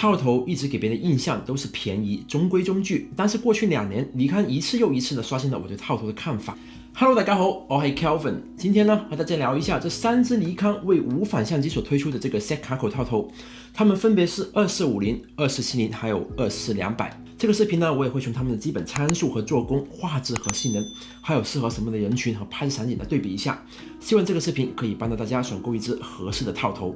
套头一直给别人的印象都是便宜、中规中矩，但是过去2年，尼康一次又一次的刷新了我对套头的看法。Hello， 大家好，我是 Kelvin， 今天呢和大家聊一下这3支尼康为无反相机所推出的这个 Set 卡口套头，它们分别是2450、2470还有24-200。这个视频呢，我也会从它们的基本参数和做工、画质和性能，还有适合什么的人群和拍摄场景来对比一下。希望这个视频可以帮到大家选购一支合适的套头。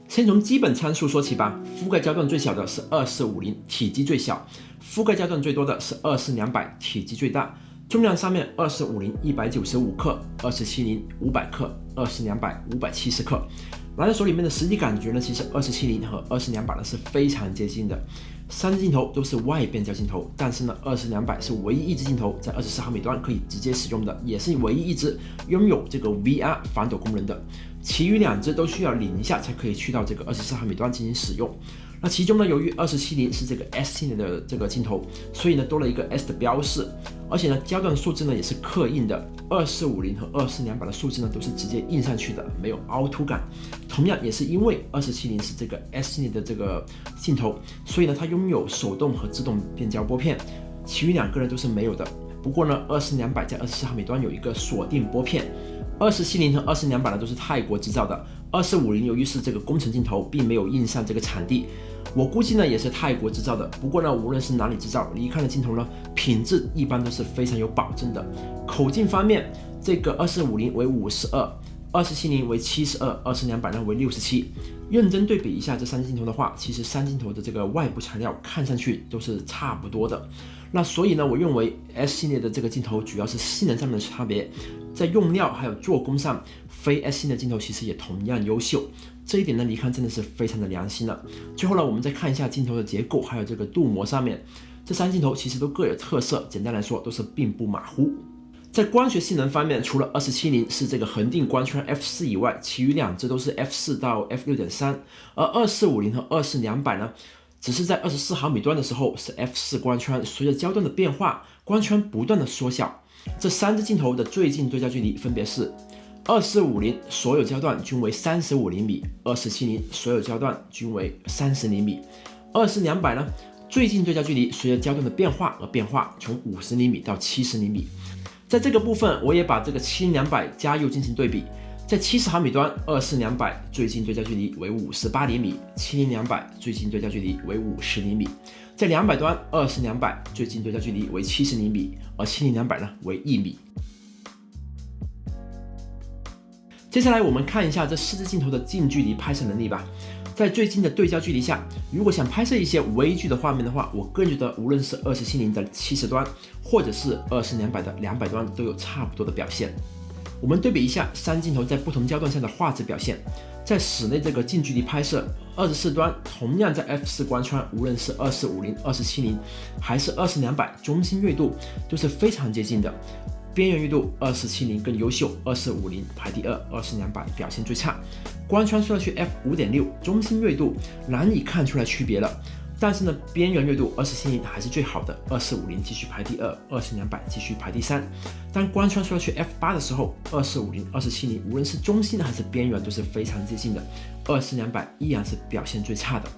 先从基本参数说起吧，覆盖焦段最小的是2450，体积最小；覆盖焦段最多的是24-200，体积最大。重量上面2450 195克，2470 500克，24-200 570克。拿在手里面的实际感觉呢，其实2470和24-200呢是非常接近的。3支镜头都是外变焦镜头，但是呢，24-200是唯一一支镜头在24毫米端可以直接使用的，也是唯一一支拥有这个 VR 反抖功能的。其余2支都需要拧一下才可以去到这个24毫米端进行使用。那其中呢，由于2470是这个 S 系列的这个镜头，所以呢多了一个 S 的标示，而且呢焦段数字呢也是刻印的。2450和24-200的数字呢都是直接印上去的，没有凹凸感。同样也是因为2470是这个 S 系列的这个镜头，所以呢它拥有手动和自动变焦拨片，其余2个呢都是没有的。不过呢，24-200在24毫米端有一个锁定拨片。2470和24-200呢都是泰国制造的，2450由于是这个工程镜头，并没有印上这个产地，我估计呢也是泰国制造的。不过呢，无论是哪里制造，尼康的镜头呢品质一般都是非常有保证的。口径方面，这个2450为52，2470为72，24-200呢为67。认真对比一下这3支镜头的话，其实3镜头的这个外部材料看上去都是差不多的。那所以呢，我认为 S 系列的这个镜头主要是性能上面的差别，在用料还有做工上，非 S 系列的镜头其实也同样优秀。这一点呢，尼康真的是非常的良心了。最后呢，我们再看一下镜头的结构，还有这个镀膜上面，这3镜头其实都各有特色，简单来说都是并不马虎。在光学性能方面，除了2470是这个恒定光圈 F4 以外，其余2支都是 F4 到 F6.3， 而2450和24-200呢，只是在24毫米端的时候是 F4 光圈，随着焦段的变化，光圈不断的缩小。这3支镜头的最近对焦距离分别是2450所有焦段均为35厘米，2470所有焦段均为30厘米。24-200呢，最近对焦距离随着焦段的变化而变化，从50厘米到70厘米。在这个部分，我也把这个70-200加右进行对比。在70毫米端，24-200最近对焦距离为58厘米，70-200最近对焦距离为50厘米。在200端，24-200最近对焦距离为70厘米，而70-200呢为1米。接下来我们看一下这4支镜头的近距离拍摄能力吧。在最近的对焦距离下，如果想拍摄一些微距的画面的话，我个人觉得无论是2470的70端，或者是24-200的200端，都有差不多的表现。我们对比一下3镜头在不同焦段下的画质表现。在室内这个近距离拍摄，24端同样在 F4 光圈，无论是2450、2470还是24-200，中心锐度都是非常接近的。边缘锐度2470更优秀，2450排第2，24-200表现最差。光圈缩到去 F5.6， 中心锐度难以看出来区别了。但是呢，边缘锐度2470还是最好的，2450继续排第2，24-200继续排第3。当光圈缩到去 F8 的时候，2450、2470无论是中心还是边缘都是非常接近的，24-200依然是表现最差的。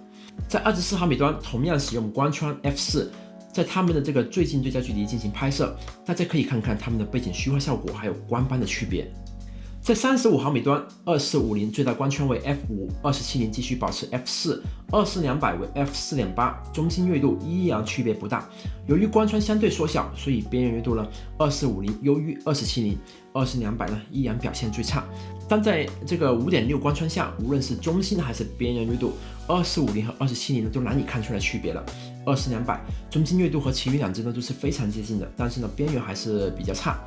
在24毫米端同样使用光圈 F4。在他们的这个最近对焦距离进行拍摄，大家可以看看他们的背景虚化效果还有光斑的区别。在35毫米端，2450最大光圈为 F5，2470继续保持 F4，24-200为 F4.8， 中心锐度依然区别不大。由于光圈相对缩小，所以边缘锐度呢，2450优于2470，24-200呢依然表现最差。但在这个5.6光圈下，无论是中心还是边缘锐度，2450和2470呢都难以看出来区别了。24-200中心锐度和其余2支呢都是非常接近的，但是呢边缘还是比较差。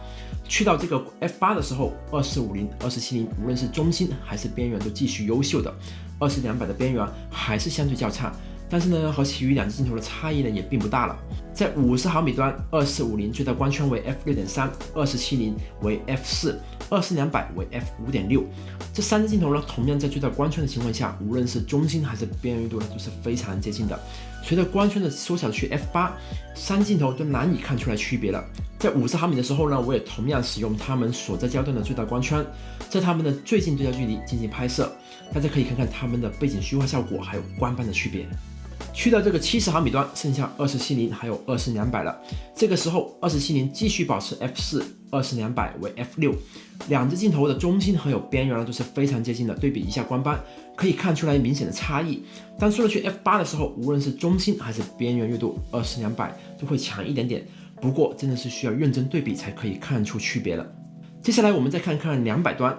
去到这个 F8 的时候，2450、2470无论是中心还是边缘都继续优秀的，24-200的边缘还是相对较差。但是呢，和其余2支镜头的差异呢也并不大了。在50毫米端，2450最大光圈为 F6.3，2470为 F4，24-200为 F5.6。这3支镜头呢，同样在最大光圈的情况下，无论是中心还是边缘锐度呢，都是非常接近的。随着光圈的缩小去 f8， 3镜头都难以看出来区别了。在50毫米的时候呢，我也同样使用它们所在焦段的最大光圈，在它们的最近对焦距离进行拍摄，大家可以看看它们的背景虚化效果还有光斑的区别。去到这个70毫米端，剩下2070还有20-200了。这个时候2070继续保持 f4，20-200为 f6， 两只镜头的中心和有边缘都是非常接近的。对比一下光斑，可以看出来明显的差异。当说了去 f8 的时候，无论是中心还是边缘锐度，20-200都会强一点点。不过真的是需要认真对比才可以看出区别了。接下来我们再看看200端。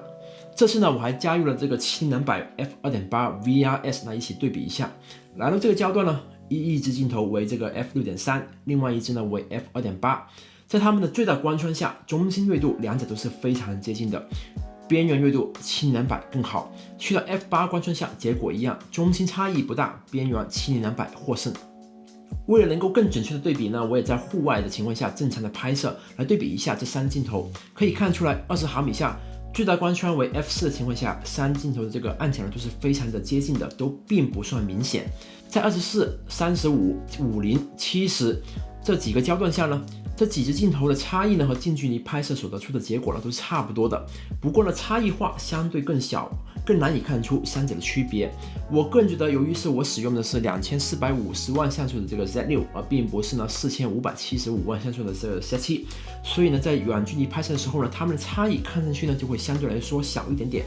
这次呢，我还加入了这个70-200 f2.8 VRS 来一起对比一下。来到这个焦段呢，一支镜头为这个 f6.3， 另外一支呢为 f2.8。在它们的最大光圈下，中心锐度两者都是非常接近的，边缘锐度70-200更好。去到 f8 光圈下，结果一样，中心差异不大，边缘70-200获胜。为了能够更准确的对比呢，我也在户外的情况下正常的拍摄，来对比一下这3镜头，可以看出来20毫米下。最大光圈为 f4 的情况下，3镜头的这个暗浅都是非常的接近的，都并不算明显。在24、35、50、70这几个焦段下呢，这几只镜头的差异呢和近距离拍摄所得出的结果呢都是差不多的。不过呢，差异化相对更小，更难以看出三者的区别。我个人觉得，由于是我使用的是2450万像素的这个 Z6， 而并不是呢4575万像素的这个 Z7， 所以呢，在远距离拍摄的时候呢，它们的差异看上去呢就会相对来说小一点点。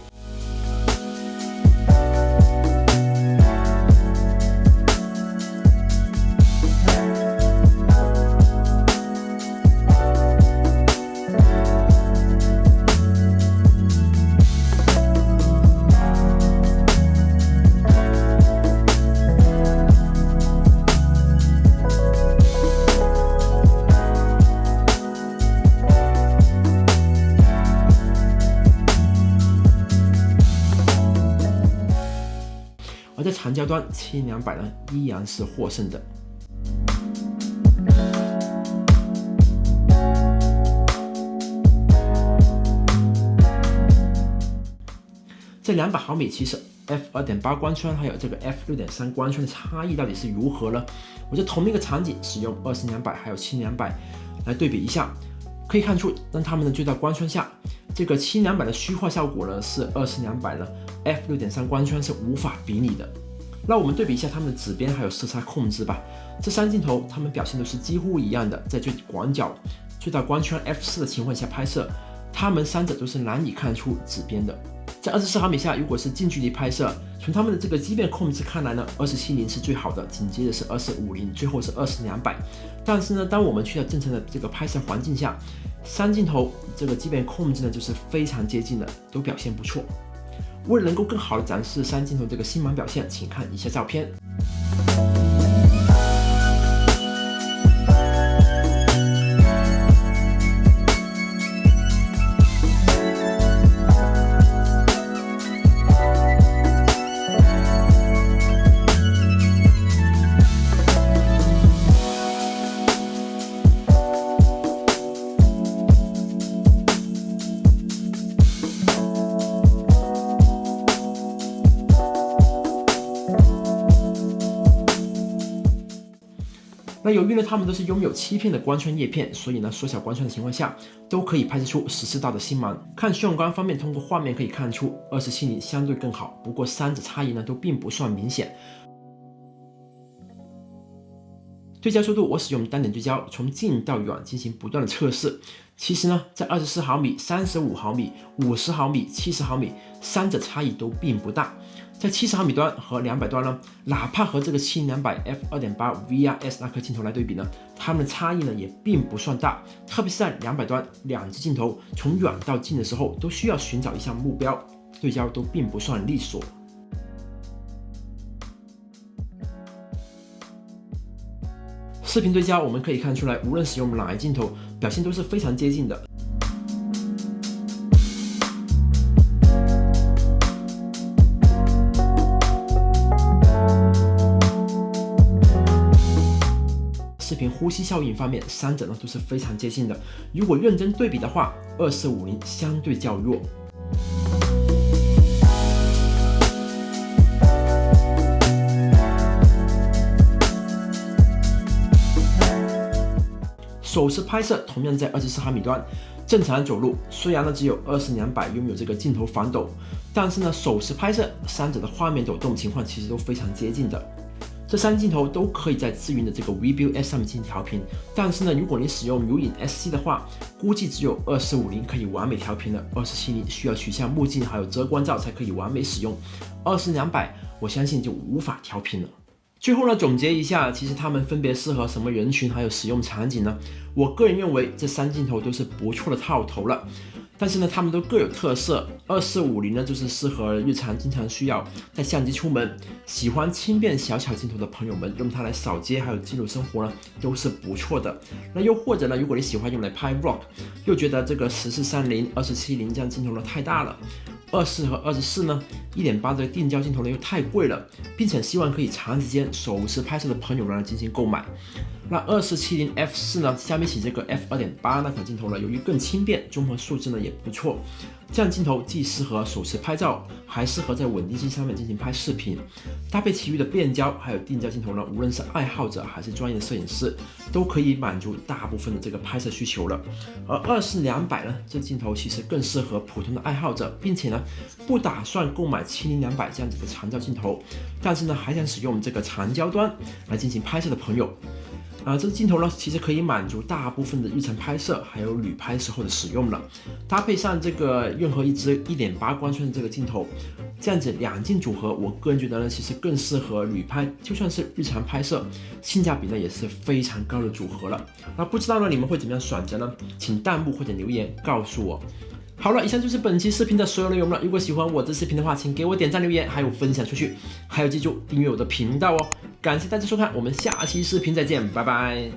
而在长焦端70-200呢，依然是获胜的。这200毫米其实 f2.8 光圈还有这个 f6.3 光圈的差异到底是如何呢？我在同一个场景使用20-200还有70-200来对比一下，可以看出，当它们的最大光圈下，这个70-200的虚化效果呢是20-200呢 f6.3 光圈是无法比拟的。那我们对比一下它们的指边还有色差控制吧。这3镜头它们表现都是几乎一样的，在最广角、最大光圈 f4 的情况下拍摄，它们3者都是难以看出指边的。在24毫米下，如果是近距离拍摄，从它们的这个基变控制看来呢，2070是最好的，紧接着是2050，最后是20-200。但是呢，当我们去到正常的这个拍摄环境下，3镜头这个基变控制呢就是非常接近的，都表现不错。为了能够更好的展示3镜头这个星芒表现，请看以下照片。那由于呢，它们都是拥有7片的光圈叶片，所以呢，缩小光圈的情况下，都可以拍摄出14道的星芒。看炫光方面，通过画面可以看出2070相对更好，不过3者差异呢都并不算明显。对焦速度，我使用单点对焦，从近到远进行不断的测试。其实呢，在24毫米、35毫米、50毫米、70毫米3者差异都并不大。在70毫米端和200端呢，哪怕和这个70-200 f2.8 VRS 那颗镜头来对比呢，它们的差异呢也并不算大。特别是在200端，两只镜头从远到近的时候都需要寻找一项目标，对焦都并不算利索。视频对焦我们可以看出来，无论使用哪一镜头，表现都是非常接近的。视频呼吸效应方面，3者呢都是非常接近的。如果认真对比的话，2450相对较弱。手持拍摄同样在24毫米端，正常走路，虽然呢只有20-200拥有这个镜头防抖，但是呢手持拍摄三者的画面抖动情况其实都非常接近的。这3镜头都可以在自云的这个 VIEVU S 上面进行调频，但是呢，如果你使用如影 SC 的话，估计只有25:0可以完美调频了，27:0需要取下目镜还有遮光罩才可以完美使用，20-200我相信就无法调频了。最后呢，总结一下，其实它们分别适合什么人群还有使用场景呢？我个人认为这3镜头都是不错的套头了。但是呢，它们都各有特色。24-50呢，就是适合日常经常需要带相机出门，喜欢轻便小巧镜头的朋友们，用它来扫街还有记录生活呢，都是不错的。那又或者呢，如果你喜欢用来拍 vlog， 又觉得这个14-30、27:0这样镜头呢太大了，24和24呢，1.8的定焦镜头呢又太贵了，并且希望可以长时间手持拍摄的朋友呢进行购买。那24-70 f4 呢，相比起这个 f2.8 那款镜头呢，由于更轻便，综合素质呢也不错。这样镜头既适合手持拍照，还适合在稳定器上面进行拍视频。搭配其余的变焦还有定焦镜头呢，无论是爱好者还是专业的摄影师，都可以满足大部分的这个拍摄需求了。而24-200呢，这镜头其实更适合普通的爱好者，并且呢，不打算购买70-200这样子的长焦镜头，但是呢，还想使用这个长焦端来进行拍摄的朋友。这个镜头呢，其实可以满足大部分的日常拍摄，还有旅拍时候的使用了。搭配上这个任何一支1.8光圈的这个镜头，这样子2镜组合，我个人觉得呢，其实更适合旅拍，就算是日常拍摄，性价比呢也是非常高的组合了。那不知道呢，你们会怎么样选择呢？请弹幕或者留言告诉我。好了，以上就是本期视频的所有内容了。如果喜欢我这视频的话，请给我点赞、留言，还有分享出去，还有记住订阅我的频道哦。感谢大家收看，我们下期视频再见，拜拜。